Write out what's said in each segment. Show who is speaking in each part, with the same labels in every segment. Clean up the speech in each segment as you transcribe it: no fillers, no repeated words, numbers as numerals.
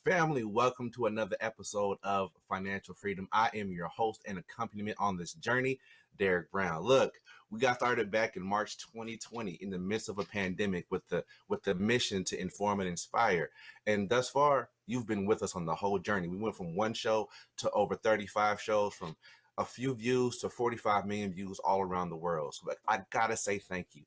Speaker 1: Family, welcome to another episode of Financial Freedom. I am your host and accompaniment on this journey, Derek Brown. Look, we got started back in March 2020 in the midst of a pandemic with the mission to inform and inspire. And thus far, you've been with us on the whole journey. We went from one show to over 35 shows, from a few views to 45 million views all around the world. So I gotta say thank you.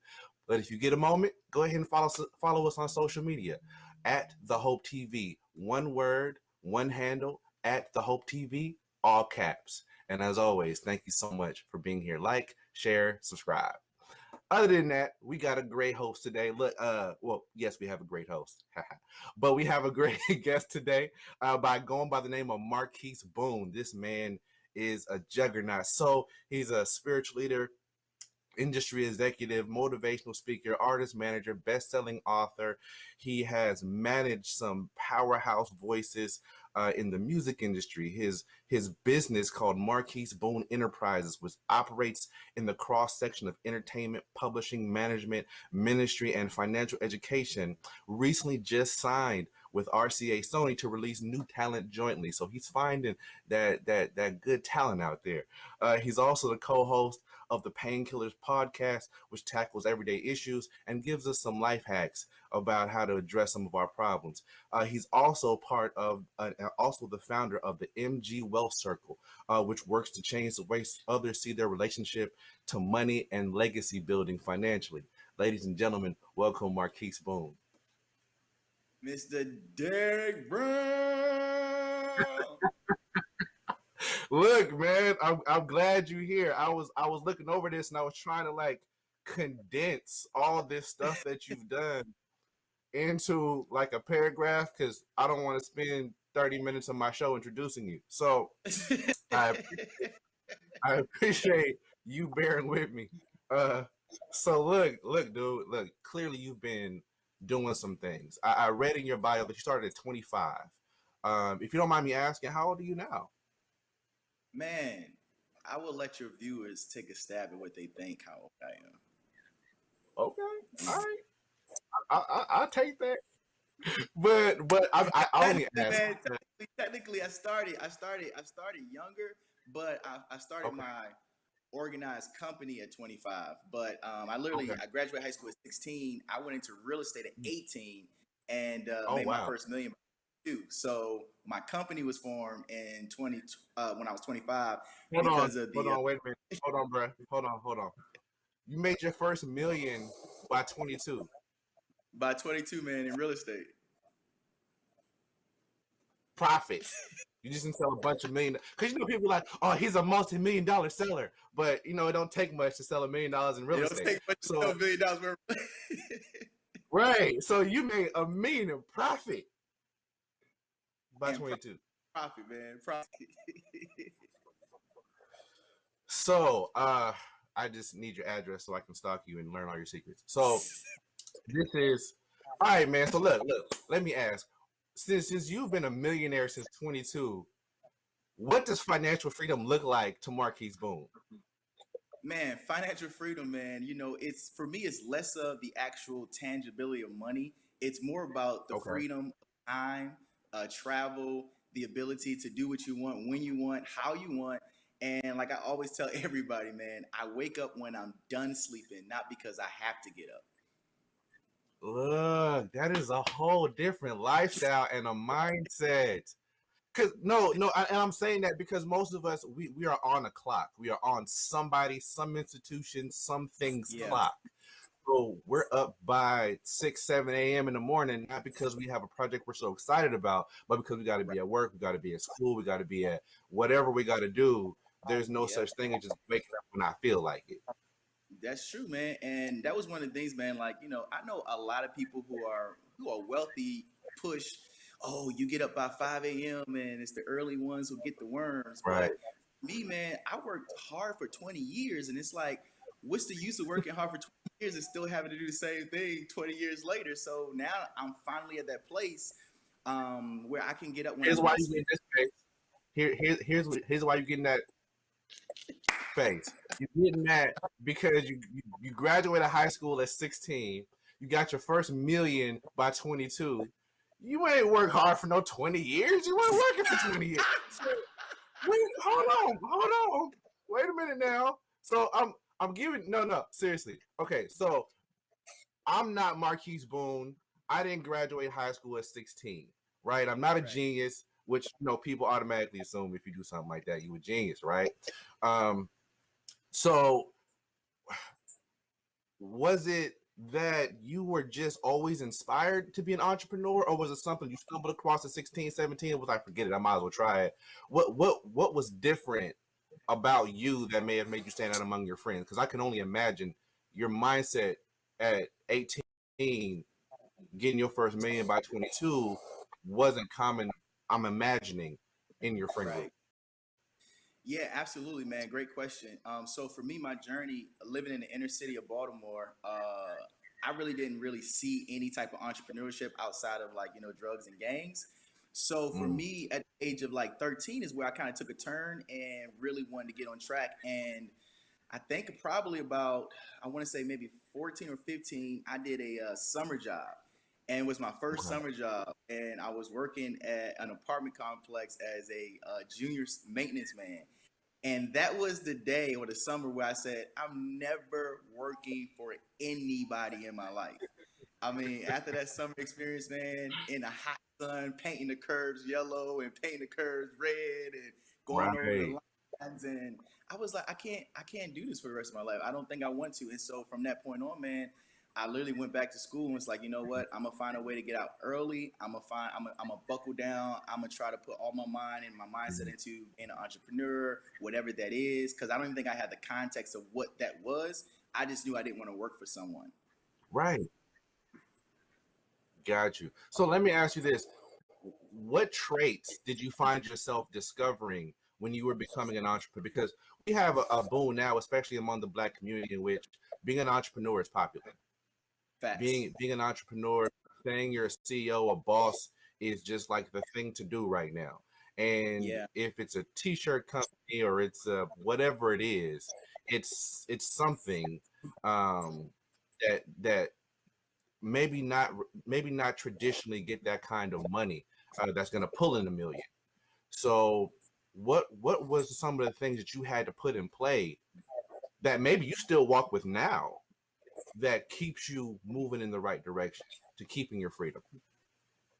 Speaker 1: But if you get a moment, go ahead and follow us on social media at The Hope TV. One word, one handle, at The Hope TV, all caps. And as always, thank you so much for being here. Like, share, subscribe. Other than that, we got a great host today. Look, yes, we have a great host, but we have a great guest today by going by the name of Marquise Boone. This man is a juggernaut. So he's a spiritual leader, industry executive, motivational speaker, artist manager, best-selling author. He has managed some powerhouse voices in the music industry. His business, called Marquise Boone Enterprises, which operates in the cross-section of entertainment, publishing, management, ministry, and financial education, recently just signed with RCA Sony to release new talent jointly. So he's finding that good talent out there. He's also the co-host of the Painkillers podcast, which tackles everyday issues and gives us some life hacks about how to address some of our problems. He's also also the founder of the MG Wealth Circle, which works to change the way others see their relationship to money and legacy building financially. Ladies and gentlemen, welcome Marquise Boone.
Speaker 2: Mr. Derek Brown.
Speaker 1: Look, man, I'm glad you're here. I was looking over this and I was trying to condense all this stuff that you've done into a paragraph, because I don't want to spend 30 minutes of my show introducing you. So I appreciate you bearing with me. So look, dude, clearly you've been doing some things. I read in your bio that you started at 25. If you don't mind me asking, how old are you now?
Speaker 2: Man, I will let your viewers take a stab at what they think how old I am.
Speaker 1: Okay, all right. I'll take that. But I only ask.
Speaker 2: Man, technically, I started younger, but I started my organized company at 25. But I graduated high school at 16. I went into real estate at 18 and made my first million. So my company was formed in when I was 25.
Speaker 1: Hold on, wait a minute. Hold on, bro. Hold on. You made your first million by 22.
Speaker 2: By 22, man, in real estate.
Speaker 1: Profit. You just didn't sell a bunch of million. Because people are like, oh, he's a multi-million-dollar seller. But it don't take much to sell $1 million in real estate.
Speaker 2: It don't take much to sell $1 million.
Speaker 1: Right. So you made $1 million in profit by 22.
Speaker 2: Profit, man. Profit.
Speaker 1: So I just need your address so I can stalk you and learn all your secrets. So this is all right, man. So look, let me ask. Since you've been a millionaire since 22, what does financial freedom look like to Marquise Boone?
Speaker 2: Man, financial freedom, man, it's for me, it's less of the actual tangibility of money. It's more about the freedom of time, travel, the ability to do what you want, when you want, how you want. And like I always tell everybody, man, I wake up when I'm done sleeping, not because I have to get up.
Speaker 1: Look, that is a whole different lifestyle and a mindset. Because and I'm saying that because most of us, we are on a clock. We are on some institution, some things clock. So we're up by 6, 7 a.m. in the morning, not because we have a project we're so excited about, but because we got to be at work, we got to be at school, we got to be at whatever we got to do. There's no such thing as just waking up when I feel like it.
Speaker 2: That's true, man. And that was one of the things, man, I know a lot of people who are wealthy push, oh, you get up by 5 a.m. and it's the early ones who get the worms.
Speaker 1: Right.
Speaker 2: But me, man, I worked hard for 20 years, and it's like, what's the use of working hard for 20 years and still having to do the same thing 20 years later? So now I'm finally at that place where I can get up when I
Speaker 1: Here's why
Speaker 2: want to
Speaker 1: you get
Speaker 2: sleep.
Speaker 1: this face. Here's why you're getting that face. You're getting that because you graduated high school at 16. You got your first million by 22. You ain't work hard for no 20 years. You weren't working for 20 years. So, wait, hold on. Wait a minute now. So I'm giving no, seriously. Okay, so I'm not Marquise Boone. I didn't graduate high school at 16, right? I'm not a genius, which people automatically assume if you do something like that, you a genius, right? So was it that you were just always inspired to be an entrepreneur, or was it something you stumbled across at 16, 17 and was like, forget it, I might as well try it? What was different about you that may have made you stand out among your friends? Because I can only imagine your mindset at 18, getting your first million by 22 wasn't common, I'm imagining, in your friend group.
Speaker 2: Yeah, absolutely, man. Great question. So for me, my journey living in the inner city of Baltimore, I really didn't really see any type of entrepreneurship outside of like, drugs and gangs. So for me, at the age of like 13 is where I kind of took a turn and really wanted to get on track. And I think probably about, I want to say maybe 14 or 15, I did a summer job. And it was my first summer job. And I was working at an apartment complex as a junior maintenance man. And that was the day or the summer where I said, I'm never working for anybody in my life. I mean, after that summer experience, man, in the hot sun, painting the curves yellow and painting the curves red and going over the
Speaker 1: Right.
Speaker 2: lines. And I was like, I can't do this for the rest of my life. I don't think I want to. And so from that point on, man, I literally went back to school and was like, you know what? I'm gonna find a way to get out early. I'm gonna buckle down. I'm gonna try to put all my mind and my mindset into being an entrepreneur, whatever that is. Cause I don't even think I had the context of what that was. I just knew I didn't want to work for someone.
Speaker 1: Right. Got you. So let me ask you this. What traits did you find yourself discovering when you were becoming an entrepreneur? Because we have a boom now, especially among the Black community, in which being an entrepreneur is popular.
Speaker 2: Facts.
Speaker 1: Being an entrepreneur, saying you're a CEO, a boss, is just like the thing to do right now. And
Speaker 2: Yeah.
Speaker 1: if it's a t-shirt company or it's whatever it is, it's something that maybe not traditionally get that kind of money that's going to pull in a million. So what was some of the things that you had to put in play that maybe you still walk with now that keeps you moving in the right direction to keeping your freedom?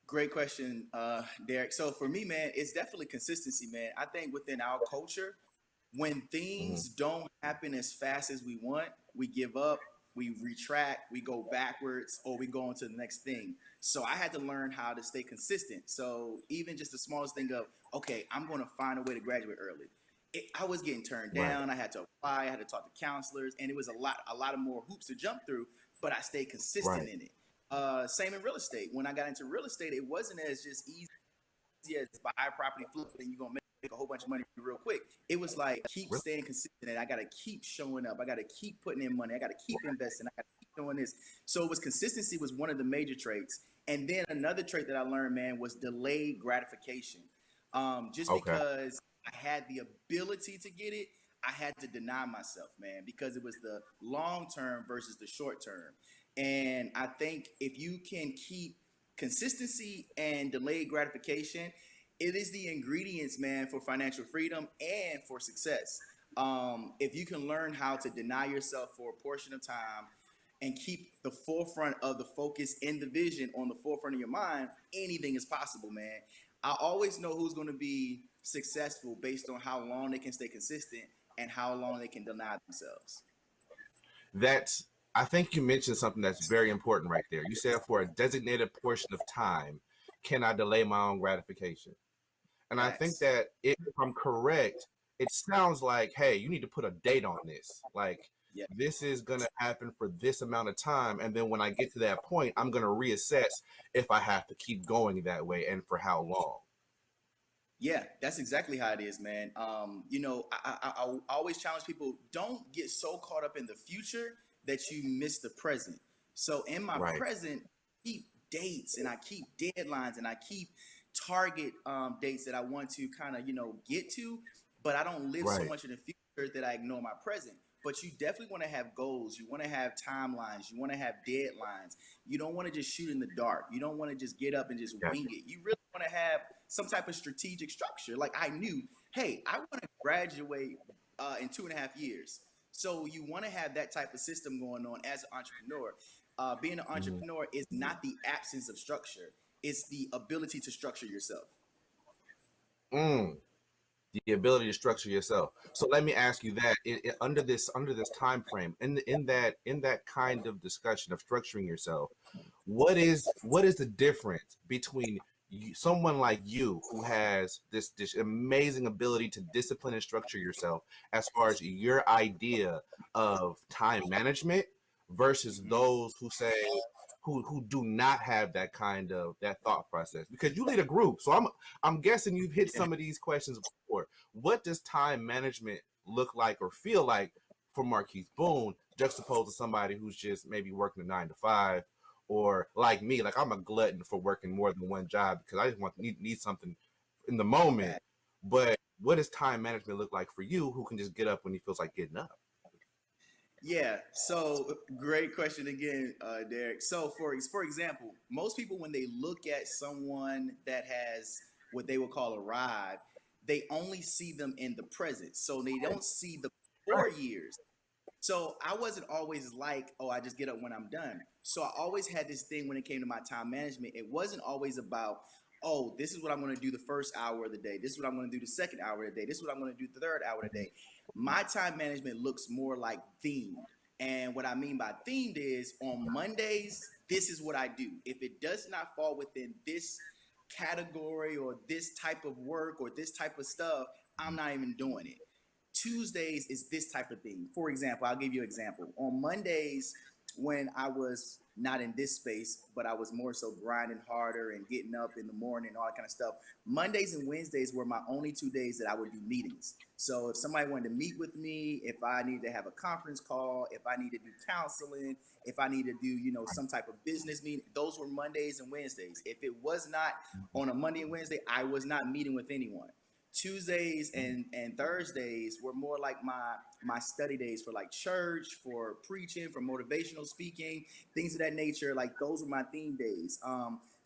Speaker 2: Great question, Derek. So for me, man, it's definitely consistency, man. I think within our culture, when
Speaker 1: Mm-hmm.
Speaker 2: things don't happen as fast as we want, we give up, we retract, we go backwards, or we go on to the next thing. So I had to learn how to stay consistent. So even just the smallest thing of, okay, I'm going to find a way to graduate early. I was getting turned
Speaker 1: Right.
Speaker 2: down. I had to apply. I had to talk to counselors, and it was a lot of more hoops to jump through. But I stayed consistent
Speaker 1: Right.
Speaker 2: in it. Same in real estate. When I got into real estate, it wasn't as just easy as buy a property, flip it, and you're gonna make a whole bunch of money real quick. It was like keep
Speaker 1: Really?
Speaker 2: staying consistent. And I gotta keep showing up. I gotta keep putting in money. I gotta keep investing. I gotta keep doing this. So it was consistency was one of the major traits. And then another trait that I learned, man, was delayed gratification. Just
Speaker 1: Okay.
Speaker 2: because I had the ability to get it, I had to deny myself, man, because it was the long term versus the short term. And I think if you can keep consistency and delayed gratification, it is the ingredients, man, for financial freedom and for success. If you can learn how to deny yourself for a portion of time and keep the forefront of the focus and the vision on the forefront of your mind, anything is possible, man. I always know who's going to be successful based on how long they can stay consistent and how long they can deny themselves.
Speaker 1: That's I think you mentioned something that's very important right there. You said for a designated portion of time, can I delay my own gratification? And I think
Speaker 2: Facts.
Speaker 1: that if I'm correct, it sounds like, hey, you need to put a date on this. Like,
Speaker 2: Yeah.
Speaker 1: this is going to happen for this amount of time. And then when I get to that point, I'm going to reassess if I have to keep going that way and for how long.
Speaker 2: Yeah, that's exactly how it is, man. I always challenge people: don't get so caught up in the future that you miss the present. So in my
Speaker 1: Right,
Speaker 2: present, I keep dates and I keep deadlines and I keep target dates that I want to kind of get to, but I don't live so
Speaker 1: right.
Speaker 2: much in the future that I ignore my present. But you definitely want to have goals. You want to have timelines. You want to have deadlines. You don't want to just shoot in the dark. You don't want to just get up and just
Speaker 1: Gotcha.
Speaker 2: wing it. You really want to have some type of strategic structure. Like I knew, hey, I want to graduate in 2.5 years. So you want to have that type of system going on as an entrepreneur. Being an
Speaker 1: Mhm.
Speaker 2: entrepreneur is not the absence of structure; it's the ability to structure yourself.
Speaker 1: Mm. The ability to structure yourself. So let me ask you that under this time frame, in that kind of discussion of structuring yourself, what is the difference between someone like you who has this amazing ability to discipline and structure yourself as far as your idea of time management versus
Speaker 2: Mm-hmm.
Speaker 1: those who say who do not have that thought process, because you lead a group, so I'm guessing you've hit some of these questions before. What does time management look like or feel like for Marquise Boone, juxtaposed to somebody who's just maybe working a 9 to 5, or like me, like I'm a glutton for working more than one job because I just need something in the moment. But what does time management look like for you, who can just get up when he feels like getting up?
Speaker 2: Yeah. So great question again, Derek. So for example, most people when they look at someone that has what they would call arrived, they only see them in the present. So they don't see the
Speaker 1: Right.
Speaker 2: 4 years. So I wasn't always like, oh, I just get up when I'm done. So I always had this thing when it came to my time management. It wasn't always about, oh, this is what I'm going to do the first hour of the day. This is what I'm going to do the second hour of the day. This is what I'm going to do the third hour of the day. My time management looks more like themed. And what I mean by themed is on Mondays, this is what I do. If it does not fall within this category or this type of work or this type of stuff, I'm not even doing it. Tuesdays is this type of thing. For example, I'll give you an example. On Mondays, when I was not in this space, but I was more so grinding harder and getting up in the morning and all that kind of stuff. Mondays and Wednesdays were my only 2 days that I would do meetings. So if somebody wanted to meet with me, if I needed to have a conference call, if I needed to do counseling, if I needed to do, some type of business meeting, those were Mondays and Wednesdays. If it was not on a Monday and Wednesday, I was not meeting with anyone. Tuesdays and Thursdays were more like my study days for like church, for preaching, for motivational speaking, things of that nature. Like those were my theme days.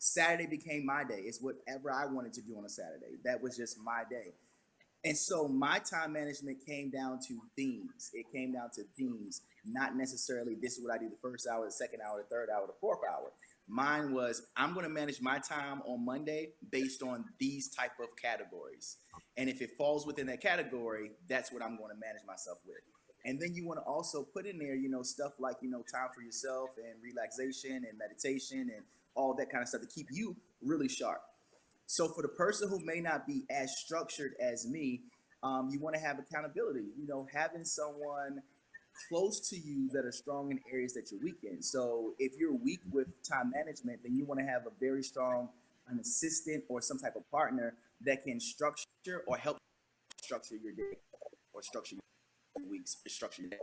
Speaker 2: Saturday became my day. It's whatever I wanted to do on a Saturday. That was just my day. And so my time management came down to themes. It came down to themes, not necessarily this is what I do the first hour, the second hour, the third hour, the fourth hour. Mine was I'm going to manage my time on Monday based on these type of categories. And if it falls within that category, that's what I'm going to manage myself with. And then you want to also put in there, stuff like, time for yourself and relaxation and meditation and all that kind of stuff to keep you really sharp. So for the person who may not be as structured as me, you want to have accountability. Having someone close to you that are strong in areas that you're weak in. So if you're weak with time management, then you want to have a very strong an assistant or some type of partner that can structure or help structure your day or structure your weeks, structure your day.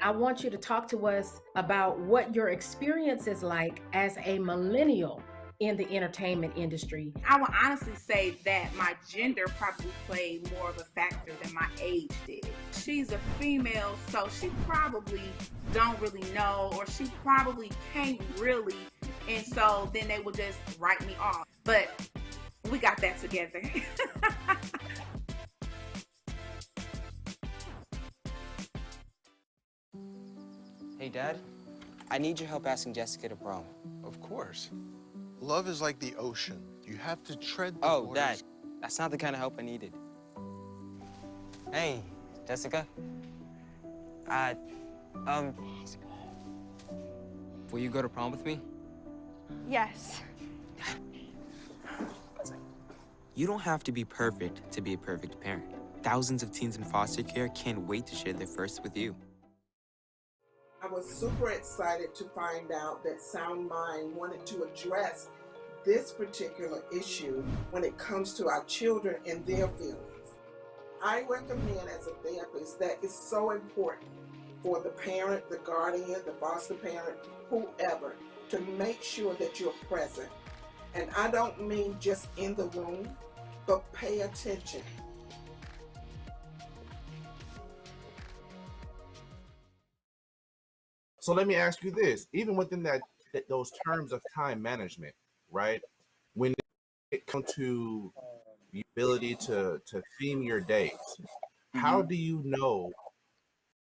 Speaker 3: I want you to talk to us about what your experience is like as a millennial in the entertainment industry.
Speaker 4: I would honestly say that my gender probably played more of a factor than my age did. She's a female, so she probably don't really know, or she probably can't really, and so then they would just write me off. But we got that together.
Speaker 5: Hey, Dad. I need your help asking Jessica to prom.
Speaker 6: Of course. Love is like the ocean. You have to tread the
Speaker 5: Oh,
Speaker 6: waters.
Speaker 5: Dad. That's not the kind of help I needed. Hey, Jessica. Will you go to prom with me?
Speaker 7: Yes.
Speaker 5: You don't have to be perfect to be a perfect parent. Thousands of teens in foster care can't wait to share their first with you.
Speaker 8: I was super excited to find out that Sound Mind wanted to address this particular issue when it comes to our children and their feelings. I recommend as a therapist that it's so important for the parent, the guardian, the foster parent, whoever, to make sure that you're present. And I don't mean just in the room, but pay attention.
Speaker 1: So let me ask you this, even within those terms of time management, right? When it comes to the ability to theme your days, how do you know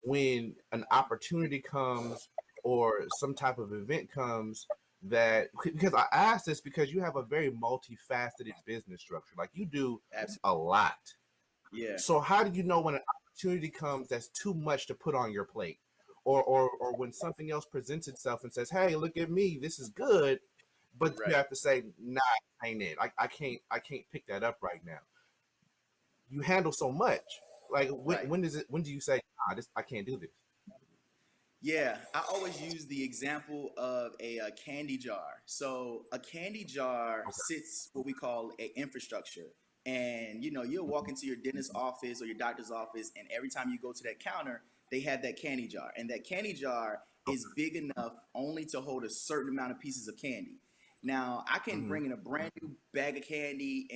Speaker 1: when an opportunity comes or some type of event comes that, because I ask this because you have a very multifaceted business structure, like you do a lot.
Speaker 2: Yeah.
Speaker 1: So how do you know when an opportunity comes that's too much to put on your plate? Or when something else presents itself and says, "Hey, look at me, this is good," but you have to say, "Nah, ain't it? I can't pick that up right now." You handle so much. Like when do you say, I can't do this?
Speaker 2: Yeah, I always use the example of a candy jar. So a candy jar sits what we call an infrastructure. And you'll walk into your dentist's office or your doctor's office, and every time you go to that counter, they have that candy jar. And that candy jar is big enough only to hold a certain amount of pieces of candy. Now, I can bring in a brand new bag of candy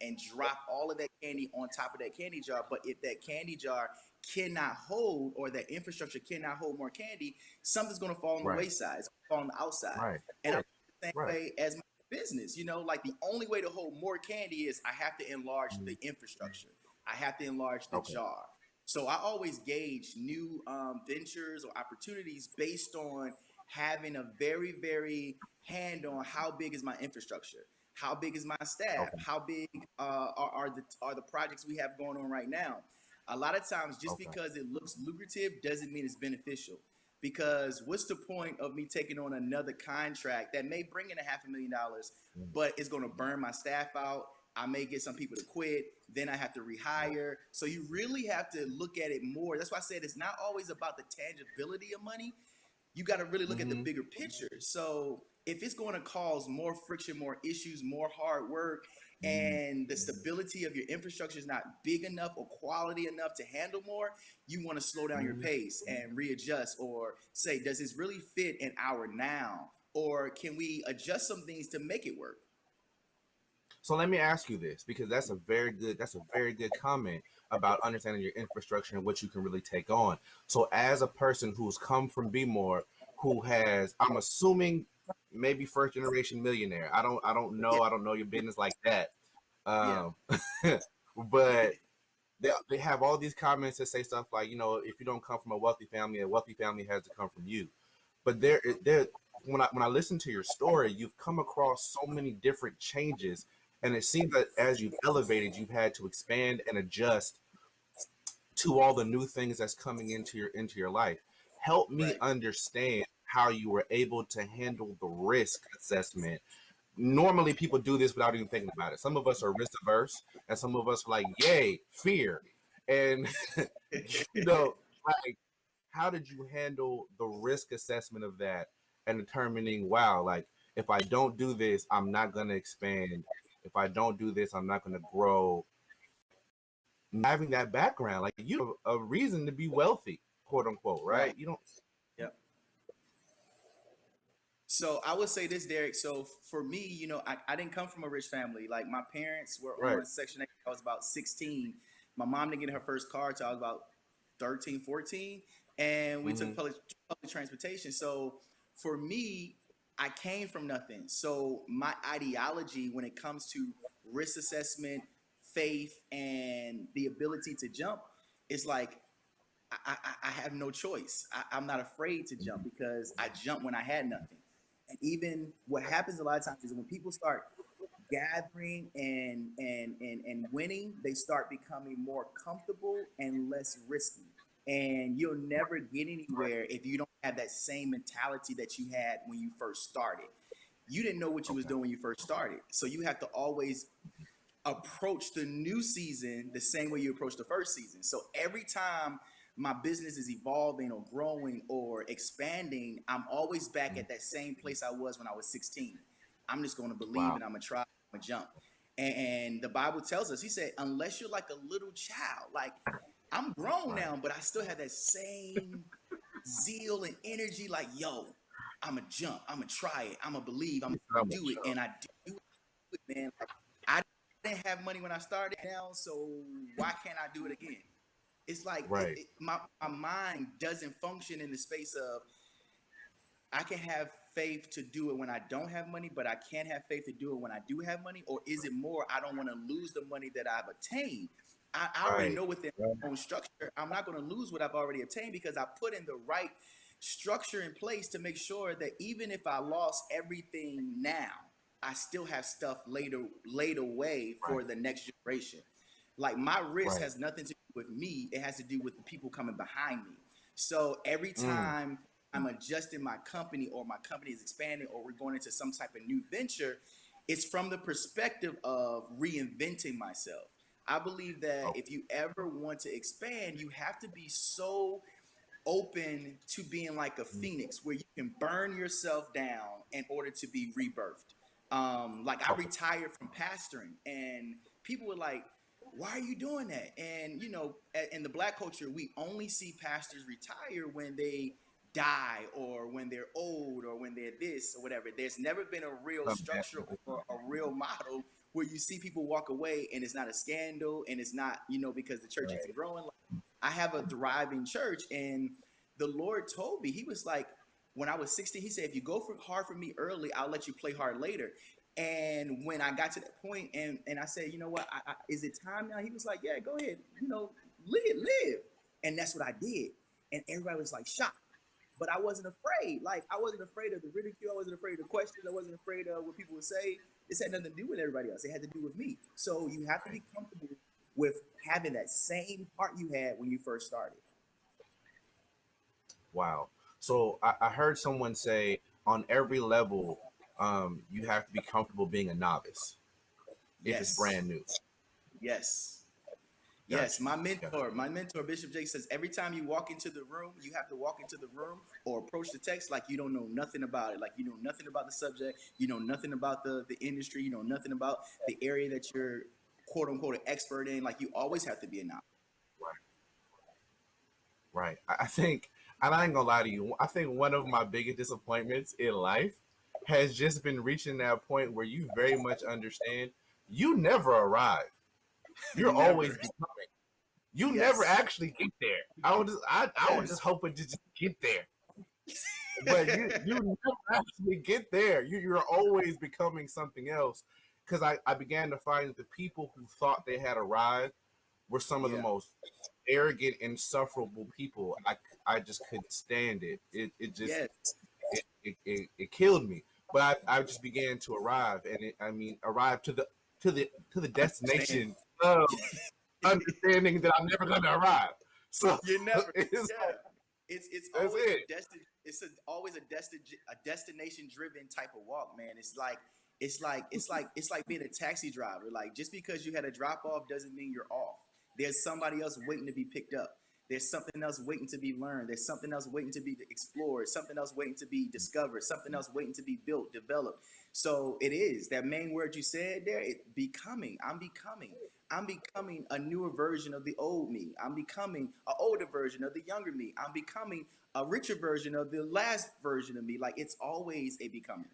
Speaker 2: and drop all of that candy on top of that candy jar. But if that candy jar cannot hold, or that infrastructure cannot hold more candy, something's going to fall on the wayside. It's going to fall on the outside. And I'm the same way as my business. Like the only way to hold more candy is I have to enlarge the infrastructure. I have to enlarge the jar. So I always gauge new ventures or opportunities based on having a very, very hand on how big is my infrastructure, how big is my staff, how big are the projects we have going on right now. A lot of times, just because it looks lucrative doesn't mean it's beneficial. Because what's the point of me taking on another contract that may bring in $500,000, but it's going to burn my staff out? I may get some people to quit. Then I have to rehire. So you really have to look at it more. That's why I said it's not always about the tangibility of money. You got to really look at the bigger picture. So if it's going to cause more friction, more issues, more hard work, and the stability of your infrastructure is not big enough or quality enough to handle more, you want to slow down your pace and readjust, or say, does this really fit in our now? Or can we adjust some things to make it work?
Speaker 1: So let me ask you this, because that's a very good comment about understanding your infrastructure and what you can really take on. So as a person who's come from Be More, who has, I'm assuming, maybe first generation millionaire. I don't know. I don't know your business like that. But they have all these comments that say stuff like, if you don't come from a wealthy family has to come from you. But when I listen to your story, you've come across so many different changes, and it seems that as you've elevated, you've had to expand and adjust to all the new things that's coming into your life. Help me understand how you were able to handle the risk assessment. Normally people do this without even thinking about it. Some of us are risk averse, and some of us are like, yay, fear. And like, how did you handle the risk assessment of that and determining, wow, like if I don't do this, I'm not going to expand. If I don't do this, I'm not going to grow. Having that background, like you have a reason to be wealthy, quote unquote, right? You don't.
Speaker 2: Yep. So I would say this, Derek. So for me, I didn't come from a rich family. Like my parents were on Section 8. I was about 16. My mom didn't get her first car till I was about 13, 14. And we took public transportation. So for me, I came from nothing. So my ideology when it comes to risk assessment, faith, and the ability to jump is like, I have no choice. I'm not afraid to jump because I jumped when I had nothing. And even what happens a lot of times is when people start gathering and winning, they start becoming more comfortable and less risky. And you'll never get anywhere if you don't have that same mentality that you had when you first started. You didn't know what you was doing when you first started. So you have to always approach the new season the same way you approach the first season. So every time my business is evolving or growing or expanding, I'm always back at that same place I was when I was 16. I'm just going to believe and I'm going to try, I'm going to jump. And the Bible tells us, he said, unless you're like a little child, like I'm grown now, but I still have that same zeal and energy. Like, yo, I'm going to jump. I'm going to try it. I'm going to believe. I'm going to do it. And I do it, man. Like, I didn't have money when I started now, so why can't I do it again? It's like my mind doesn't function in the space of I can have faith to do it when I don't have money, but I can't have faith to do it when I do have money? Or is it more I don't want to lose the money that I've attained? I already know within my own structure, I'm not going to lose what I've already obtained because I put in the right structure in place to make sure that even if I lost everything now, I still have stuff laid away for the next generation. Like my risk has nothing to do with me. It has to do with the people coming behind me. So every time I'm adjusting my company or my company is expanding or we're going into some type of new venture, it's from the perspective of reinventing myself. I believe that if you ever want to expand, you have to be so open to being like a phoenix where you can burn yourself down in order to be rebirthed. Like I retired from pastoring and people were like, why are you doing that? And, you know, in the Black culture, we only see pastors retire when they die or when they're old or when they're this or whatever. There's never been a real structure or a real model where you see people walk away and it's not a scandal and it's not, you know, because the church isn't growing. Like, I have a thriving church and the Lord told me, he was like, when I was 16, he said, if you go hard for me early, I'll let you play hard later. And when I got to that point and I said, you know what, is it time now? He was like, yeah, go ahead, you know, live. And that's what I did. And everybody was like shocked. But I wasn't afraid. Like, I wasn't afraid of the ridicule. I wasn't afraid of the questions. I wasn't afraid of what people would say. This had nothing to do with everybody else. It had to do with me. So you have to be comfortable with having that same heart you had when you first started.
Speaker 1: Wow. So I heard someone say on every level, you have to be comfortable being a novice if it's brand new.
Speaker 2: Yes. Yes, my mentor, Bishop Jake says, every time you walk into the room, you have to walk into the room or approach the text like you don't know nothing about it. Like you know nothing about the subject. You know nothing about the industry. You know nothing about the area that you're quote unquote an expert in. Like you always have to be a novice.
Speaker 1: Right. I think, and I ain't gonna lie to you, I think one of my biggest disappointments in life has just been reaching that point where you very much understand you never arrive. You're always becoming. You never actually get there. I was just hoping to just get there. But you never actually get there. You're always becoming something else. Because I began to find that the people who thought they had arrived were some of the most arrogant, insufferable people. I just couldn't stand it. It just it killed me. But I just began to arrive, and arrive to the destination of understanding that I'm never going to arrive. So
Speaker 2: you're never. It's always a destination driven type of walk, man. It's like being a taxi driver. Like just because you had a drop off doesn't mean you're off. There's somebody else waiting to be picked up. There's something else waiting to be learned. There's something else waiting to be explored, something else waiting to be discovered, something else waiting to be built, developed. So it is that main word you said there, becoming. I'm becoming a newer version of the old me. I'm becoming an older version of the younger me. I'm becoming a richer version of the last version of me. Like it's always a becoming.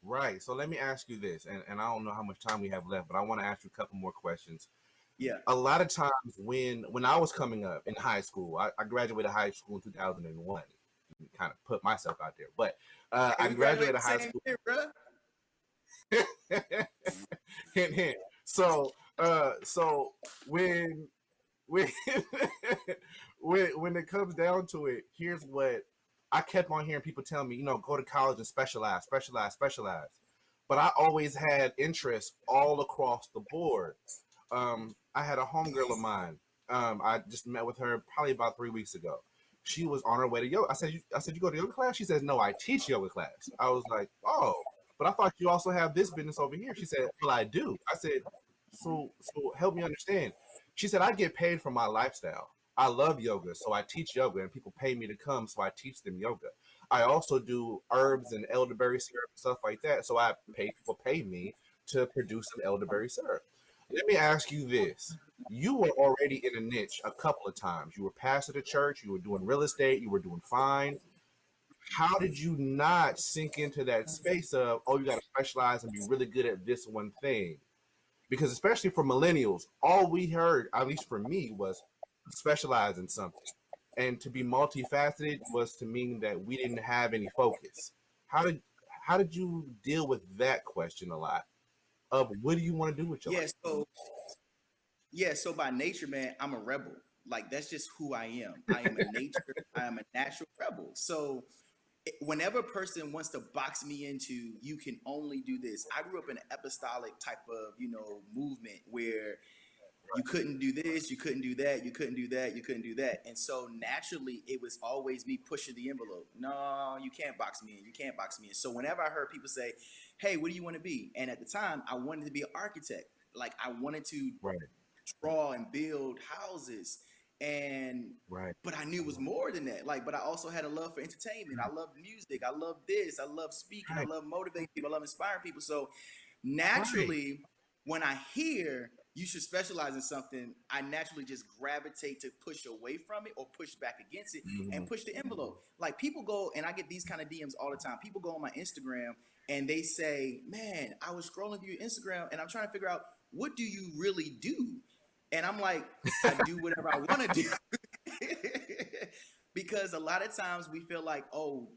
Speaker 1: Right. So let me ask you this, and I don't know how much time we have left, but I want to ask you a couple more questions.
Speaker 2: Yeah.
Speaker 1: A lot of times when I was coming up in high school, I graduated high school in 2001. Kind of put myself out there, but I graduated high school. Hint, hint. So when when it comes down to it, here's what I kept on hearing people tell me, go to college and specialize. But I always had interest all across the board. I had a homegirl of mine. I just met with her probably about 3 weeks ago. She was on her way to yoga. I said, you go to yoga class? She says, no, I teach yoga class. I was like, oh, but I thought you also have this business over here. She said, well, I do. I said, so help me understand. She said, I get paid for my lifestyle. I love yoga, so I teach yoga, and people pay me to come, so I teach them yoga. I also do herbs and elderberry syrup and stuff like that, so people pay me to produce some elderberry syrup. Let me ask you this. You were already in a niche a couple of times. You were pastor at church, you were doing real estate, you were doing fine. How did you not sink into that space of, oh, you got to specialize and be really good at this one thing? Because especially for millennials, all we heard, at least for me, was specialize in something. And to be multifaceted was to mean that we didn't have any focus. How did you deal with that question a lot of what do you want to do with your life?
Speaker 2: So by nature, man, I'm a rebel. Like, that's just who I am. I am a nature, I am a natural rebel. So whenever a person wants to box me into, you can only do this. I grew up in an apostolic type of, movement where you couldn't do this, you couldn't do that, you couldn't do that, you couldn't do that. And so naturally, it was always me pushing the envelope. No, you can't box me in. You can't box me in. So whenever I heard people say, hey, what do you want to be? And at the time, I wanted to be an architect. Like, I wanted to draw and build houses. But I knew it was more than that. Like, but I also had a love for entertainment. I love music. I love this. I love speaking. I love motivating people. I love inspiring people. So naturally, when I hear you should specialize in something, I naturally just gravitate to push away from it or push back against it and push the envelope. Like, people go, and I get these kind of DMs all the time. People go on my Instagram and they say, man, I was scrolling through your Instagram and I'm trying to figure out, what do you really do? And I'm like, I do whatever I want to do. Because a lot of times we feel like, oh,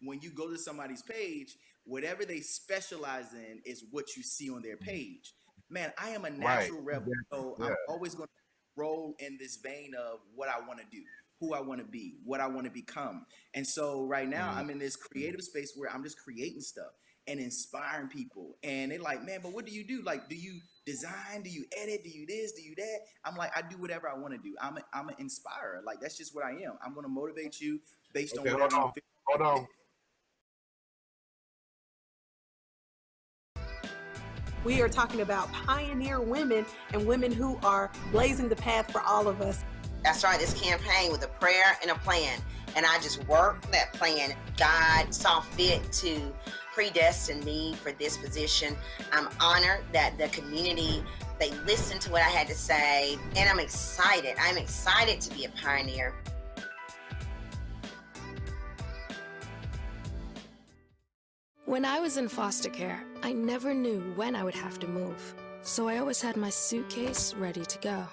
Speaker 2: when you go to somebody's page, whatever they specialize in is what you see on their page. Man, I am a natural rebel, so I'm always going to roll in this vein of what I want to do, who I want to be, what I want to become. And so right now I'm in this creative space where I'm just creating stuff and inspiring people. And they're like, man, but what do you do? Like, do you design? Do you edit? Do you this? Do you that? I'm like, I do whatever I want to do. I'm an inspirer. Like, that's just what I am. I'm going to motivate you based on whatever you feel.
Speaker 1: Hold on.
Speaker 9: We are talking about pioneer women and women who are blazing the path for all of us.
Speaker 10: I started this campaign with a prayer and a plan, and I just worked that plan. God saw fit to predestine me for this position. I'm honored that the community, they listened to what I had to say, and I'm excited. I'm excited to be a pioneer.
Speaker 11: When I was in foster care, I never knew when I would have to move, so I always had my suitcase ready to go.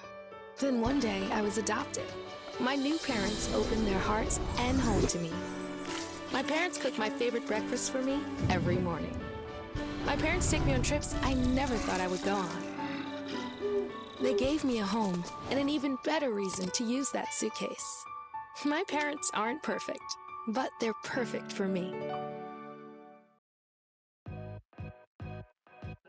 Speaker 11: Then one day, I was adopted. My new parents opened their hearts and home to me. My parents cook my favorite breakfast for me every morning. My parents take me on trips I never thought I would go on. They gave me a home and an even better reason to use that suitcase. My parents aren't perfect, but they're perfect for me.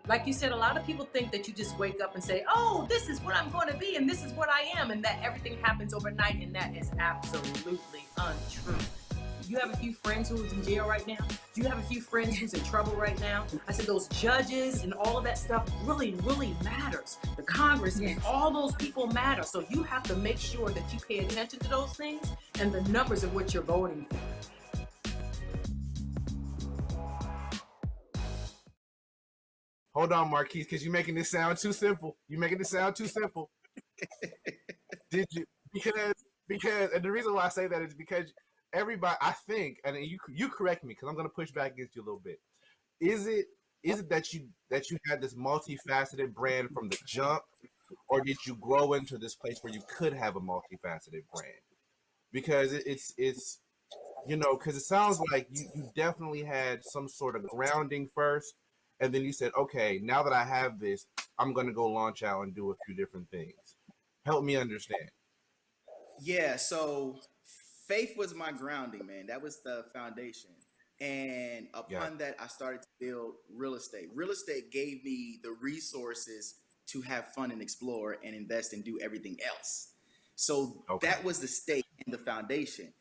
Speaker 12: Like you said, a lot of people think that you just wake up and say, oh, this is what I'm going to be and this is what I am, and that everything happens overnight, and that is absolutely untrue. You have a few friends who's in jail right now? Do you have a few friends who's in trouble right now? I said those judges and all of that stuff really, really matters. The Congress and all those people matter. So you have to make sure that you pay attention to those things and the numbers of what you're voting for.
Speaker 1: Hold on, Marquise, because you're making this sound too simple. You're making this sound too simple. Did you? Because, and the reason why I say that is because everybody, I think, and you correct me because I'm going to push back against you a little bit. Is it that you had this multifaceted brand from the jump, or did you grow into this place where you could have a multifaceted brand? Because it's because it sounds like you definitely had some sort of grounding first. And then you said, okay, now that I have this, I'm going to go launch out and do a few different things. Help me understand.
Speaker 2: Yeah, so faith was my grounding, man. That was the foundation. And upon that, I started to build real estate. Real estate gave me the resources to have fun and explore and invest and do everything else. So that was the stake and the foundation.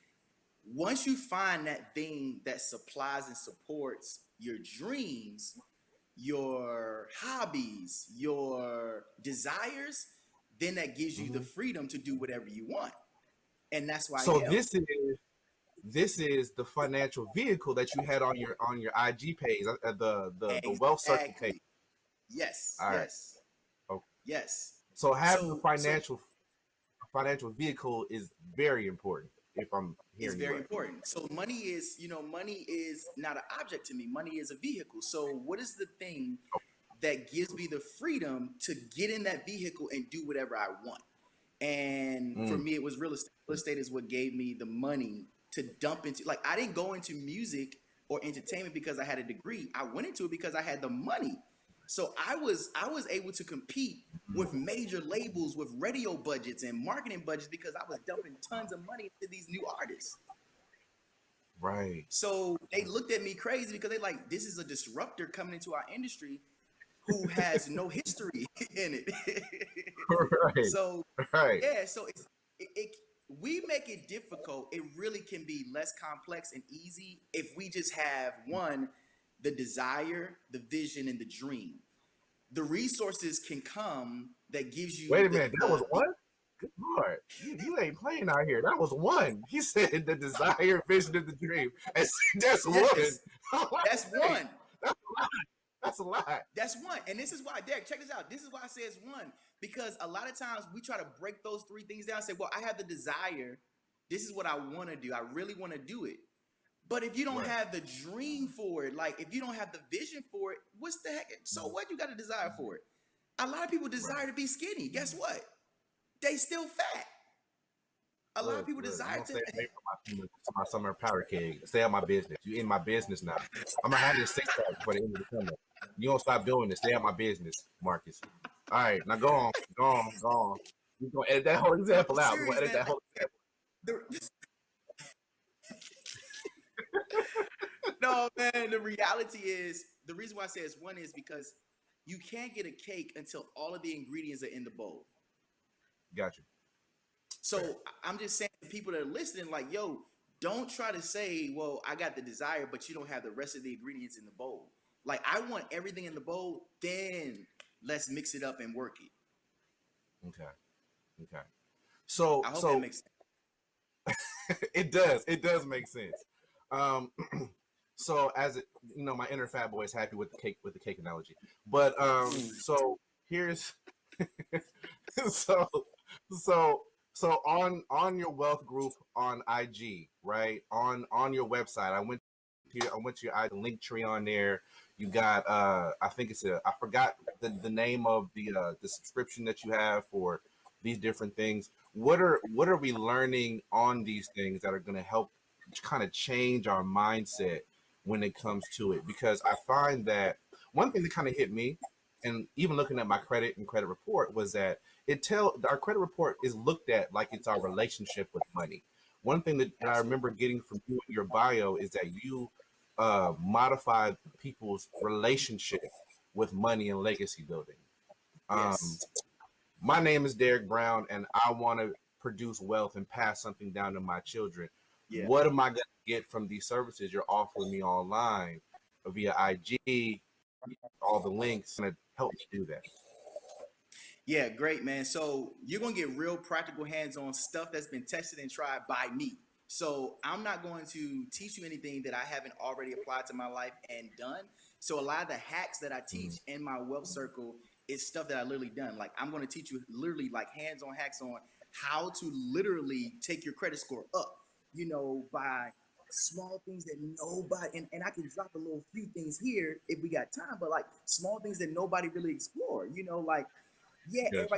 Speaker 2: Once you find that thing that supplies and supports your dreams, your hobbies, your desires, then that gives you the freedom to do whatever you want. And that's why.
Speaker 1: So this is the financial vehicle that you had on your IG page, the Wealth Circle page.
Speaker 2: Yes.
Speaker 1: All right.
Speaker 2: Yes.
Speaker 1: Okay.
Speaker 2: Yes.
Speaker 1: So having a financial vehicle is very important. If I'm hearing
Speaker 2: It's very
Speaker 1: right.
Speaker 2: important. So money is not an object to me. Money is a vehicle. So what is the thing that gives me the freedom to get in that vehicle and do whatever I want? And for me, it was real estate. Real estate is what gave me the money to dump into. Like, I didn't go into music or entertainment because I had a degree. I went into it because I had the money. So I was able to compete with major labels, with radio budgets and marketing budgets, because I was dumping tons of money into these new artists.
Speaker 1: Right.
Speaker 2: So they looked at me crazy because they like, this is a disruptor coming into our industry who has no history in it.
Speaker 1: Right.
Speaker 2: So
Speaker 1: right.
Speaker 2: yeah, so we make it difficult. It really can be less complex and easy if we just have the desire, the vision, and the dream. The resources can come that gives you.
Speaker 1: Wait a minute, that was one? Good Lord, you ain't playing out here. That was one. He said the desire, vision, and the dream. That's one.
Speaker 2: That's one.
Speaker 1: That's a lot.
Speaker 2: That's one. And this is why, Derek, check this out. This is why I say it's one. Because a lot of times we try to break those three things down and say, well, I have the desire. This is what I want to do. I really want to do it. But if you don't have the dream for it, like if you don't have the vision for it, what's the heck? So what? You got a desire for it. A lot of people desire to be skinny. Guess what? They still fat. A lot of people desire to.
Speaker 1: Stay away from my summer powder keg. Stay out of my business. You in my business now. I'm gonna have this 6-pack before the end of the summer. You don't stop doing this. Stay out of my business, Marcus. All right, now go on. We're gonna edit that whole example out. We're gonna edit that whole example.
Speaker 2: No, man, the reality is, the reason why I say it's one is because you can't get a cake until all of the ingredients are in the bowl.
Speaker 1: Got you.
Speaker 2: So I'm just saying to people that are listening, like, yo, don't try to say, well, I got the desire, but you don't have the rest of the ingredients in the bowl. Like, I want everything in the bowl, then let's mix it up and work it.
Speaker 1: Okay. So
Speaker 2: I hope that makes sense.
Speaker 1: It does make sense. So as it, my inner fat boy is happy with the cake analogy. But so here's so on your wealth group on IG, right? On your website, I went to your link tree on there. You got I think I forgot the name of the subscription that you have for these different things. What are we learning on these things that are going to help kind of change our mindset when it comes to it? Because I find that one thing that kind of hit me, and even looking at my credit and credit report, was that our credit report is looked at like it's our relationship with money. One thing that I remember getting from you in your bio is that you modify people's relationship with money and legacy building.
Speaker 2: Yes.
Speaker 1: My name is Derek Brown, and I want to produce wealth and pass something down to my children. Yeah. What am I going to get from these services you're offering me online via IG, all the links, and help me do that?
Speaker 2: Yeah, great, man. So you're going to get real practical hands-on stuff that's been tested and tried by me. So I'm not going to teach you anything that I haven't already applied to my life and done. So a lot of the hacks that I teach in my wealth circle is stuff that I literally done. Like, I'm going to teach you literally like hands-on hacks on how to literally take your credit score up, by small things that nobody, and I can drop a little few things here if we got time, but like small things that nobody really explore, everybody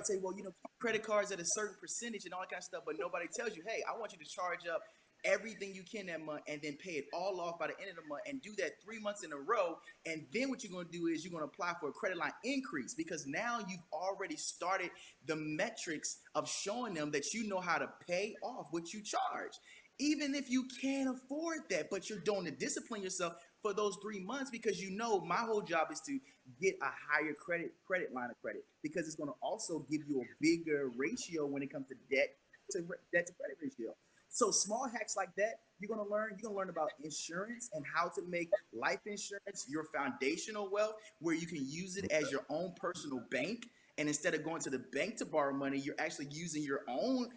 Speaker 2: say, well, credit cards at a certain percentage and all that kind of stuff, but nobody tells you, hey, I want you to charge up everything you can that month and then pay it all off by the end of the month and do that 3 months in a row. And then what you're going to do is you're going to apply for a credit line increase, because now you've already started the metrics of showing them that you know how to pay off what you charge. Even if you can't afford that, but you're doing to discipline yourself for those 3 months, because my whole job is to get a higher credit line of credit, because it's going to also give you a bigger ratio when it comes to debt to credit ratio. So small hacks like that, you're going to learn about insurance and how to make life insurance your foundational wealth, where you can use it as your own personal bank. And instead of going to the bank to borrow money, you're actually using your own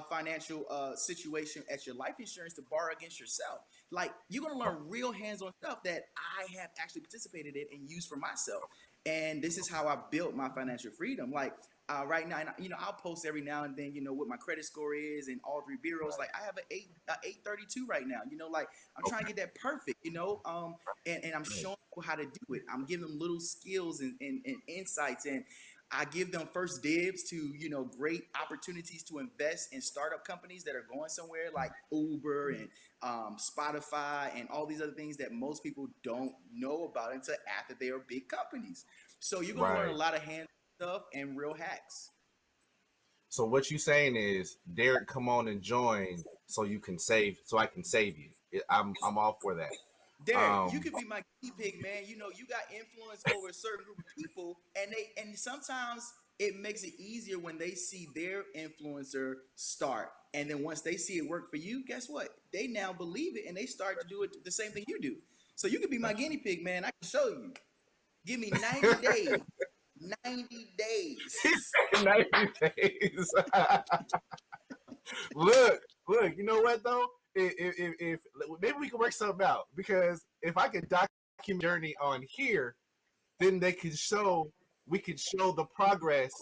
Speaker 2: financial situation as your life insurance to borrow against yourself. Like, you're gonna learn real hands-on stuff that I have actually participated in and used for myself. And this is how I built my financial freedom. Like, right now, and, I'll post every now and then, what my credit score is and all 3 bureaus. Like, I have an 832 right now. Like, I'm trying to get that perfect. And I'm showing people how to do it. I'm giving them little skills and insights, and I give them first dibs to, great opportunities to invest in startup companies that are going somewhere, like Uber and Spotify and all these other things that most people don't know about until after they are big companies. So you're going to learn a lot of hand stuff and real hacks.
Speaker 1: So what you saying is, Derek, come on and join so I can save you. I'm all for that.
Speaker 2: Derek, you could be my guinea pig, man. You got influence over a certain group of people, and sometimes it makes it easier when they see their influencer start. And then once they see it work for you, guess what? They now believe it and they start to do it the same thing you do. So you could be my guinea pig, man. I can show you. Give me 90 days. 90 days.
Speaker 1: 90 days. Look, you know what though? If maybe we can work something out, because if I could document journey on here, then we could show the progress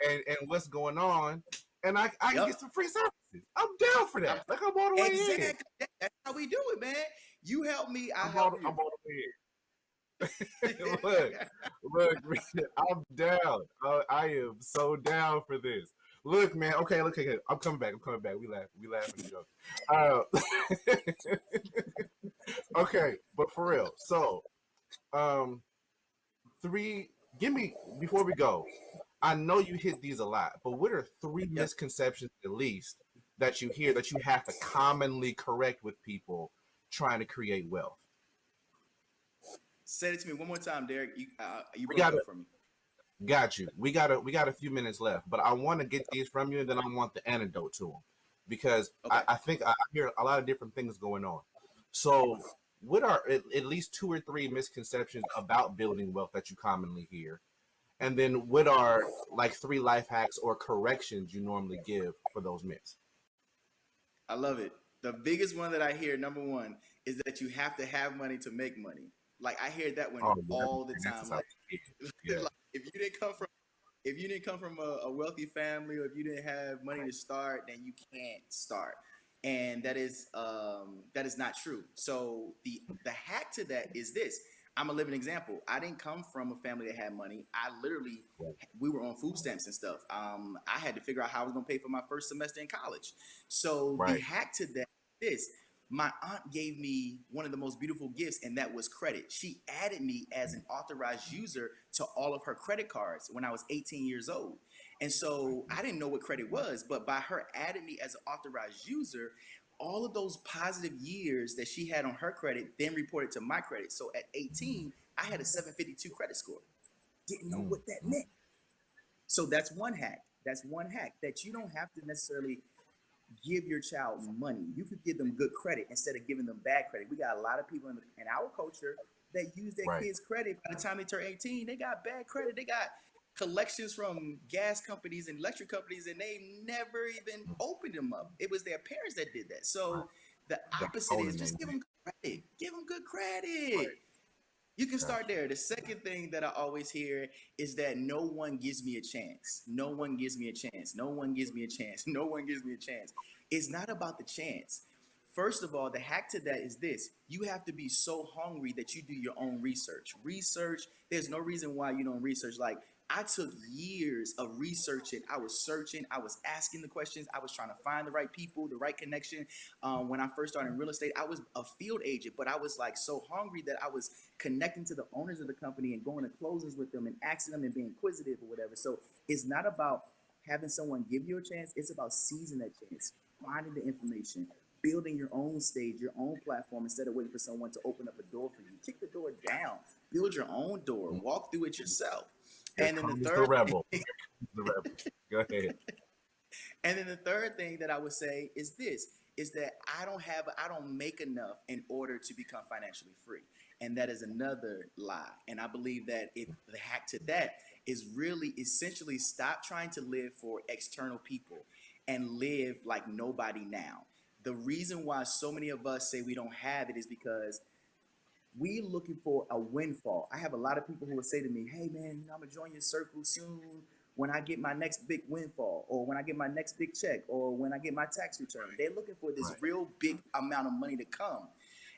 Speaker 1: and what's going on, and I can get some free services. I'm down for that. Like, I'm all the way in.
Speaker 2: That's how we do it, man. You help me, I help you.
Speaker 1: I'm all the way in. look, I'm down. I am so down for this. Look, man. Okay. I'm coming back. We laughing. Okay, but for real. So, before we go, I know you hit these a lot, but what are 3 misconceptions at least that you hear that you have to commonly correct with people trying to create wealth?
Speaker 2: Say it to me one more time, Derek. You broke it for me.
Speaker 1: Got you. We got a few minutes left, but I want to get these from you, and then I want the antidote to them, because I think I hear a lot of different things going on. So, what are at least 2 or 3 misconceptions about building wealth that you commonly hear? And then what are like 3 life hacks or corrections you normally give for those myths?
Speaker 2: I love it. The biggest one that I hear, number 1, is that you have to have money to make money. Like, I hear that one all the time. Like, like, if you didn't come from a wealthy family, or if you didn't have money to start, then you can't start. And that is not true. So the hack to that is this. I'm a living example. I didn't come from a family that had money. We were on food stamps and stuff. I had to figure out how I was going to pay for my first semester in college. So the hack to that is, my aunt gave me one of the most beautiful gifts, and that was credit. She added me as an authorized user to all of her credit cards when I was 18 years old. And so I didn't know what credit was, but by her adding me as an authorized user, all of those positive years that she had on her credit then reported to my credit. So at 18, I had a 752 credit score. Didn't know what that meant. So that's one hack. That you don't have to necessarily give your child money. You could give them good credit instead of giving them bad credit. We got a lot of people in our culture that use their kids' credit. By the time they turn 18, they got bad credit. They got collections from gas companies and electric companies, and they never even opened them up. It was their parents that did that. So the opposite is just give them credit. Give them good credit. You can start there. The second thing that I always hear is that no one gives me a chance. No one gives me a chance. No one gives me a chance. No one gives me a chance. It's not about the chance. First of all, the hack to that is this. You have to be so hungry that you do your own research. There's no reason why you don't research. Like, I took years of researching. I was searching. I was asking the questions. I was trying to find the right people, the right connection. When I first started in real estate, I was a field agent, but I was like so hungry that I was connecting to the owners of the company and going to closings with them and asking them and being inquisitive or whatever. So it's not about having someone give you a chance. It's about seizing that chance, finding the information, building your own stage, your own platform, instead of waiting for someone to open up a door for you. Kick the door down. Build your own door. Walk through it yourself. And then the third
Speaker 1: Go ahead.
Speaker 2: And then the third thing that I would say is this, is that I don't make enough in order to become financially free. And that is another lie. And I believe that the hack to that is really essentially stop trying to live for external people and live like nobody now. The reason why so many of us say we don't have it is because we looking for a windfall. I have a lot of people who will say to me, hey man, I'm gonna join your circle soon when I get my next big windfall, or when I get my next big check, or when I get my tax return. They're looking for this real big amount of money to come,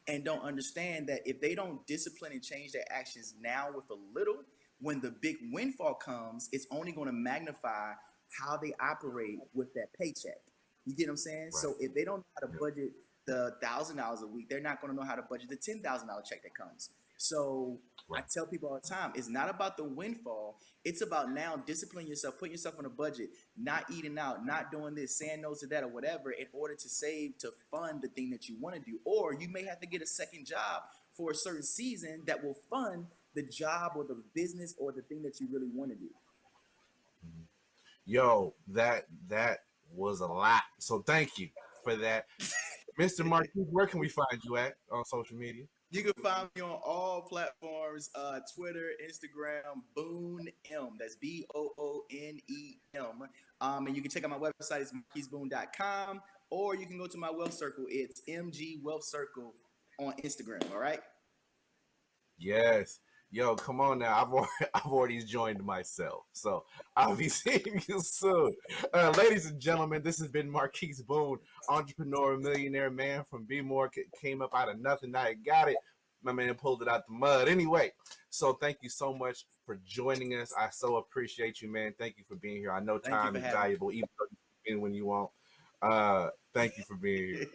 Speaker 2: and don't understand that if they don't discipline and change their actions now with a little, when the big windfall comes, it's only going to magnify how they operate with that paycheck. You get what I'm saying? Right. So if they don't know how to budget the $1,000 a week, they're not going to know how to budget the $10,000 check that comes. So I tell people all the time, it's not about the windfall. It's about now disciplining yourself, putting yourself on a budget, not eating out, not doing this, saying no to that or whatever in order to save to fund the thing that you want to do. Or you may have to get a second job for a certain season that will fund the job or the business or the thing that you really want to do.
Speaker 1: Yo, that was a lot. So thank you for that. Mr. Marquis, where can we find you at on social media?
Speaker 2: You can find me on all platforms, Twitter, Instagram, Boone M. That's BOONEM. And you can check out my website. It's marquisboone.com, or you can go to my Wealth Circle. It's MG Wealth Circle on Instagram. All right.
Speaker 1: Yes. Yo, come on now. I've already joined myself, so I'll be seeing you soon. Ladies and gentlemen, this has been Marquise Boone, entrepreneur, millionaire man from B-More. Came up out of nothing. Now he got it. My man pulled it out the mud. Anyway, so thank you so much for joining us. I so appreciate you, man. Thank you for being here. I know time is valuable, even though you can when you want. Thank you for being here.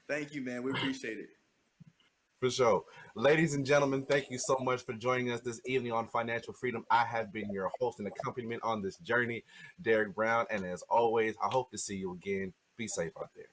Speaker 2: Thank you, man. We appreciate it.
Speaker 1: For sure. Ladies and gentlemen, thank you so much for joining us this evening on Financial Freedom. I have been your host and accompaniment on this journey, Derek Brown. And as always, I hope to see you again. Be safe out there.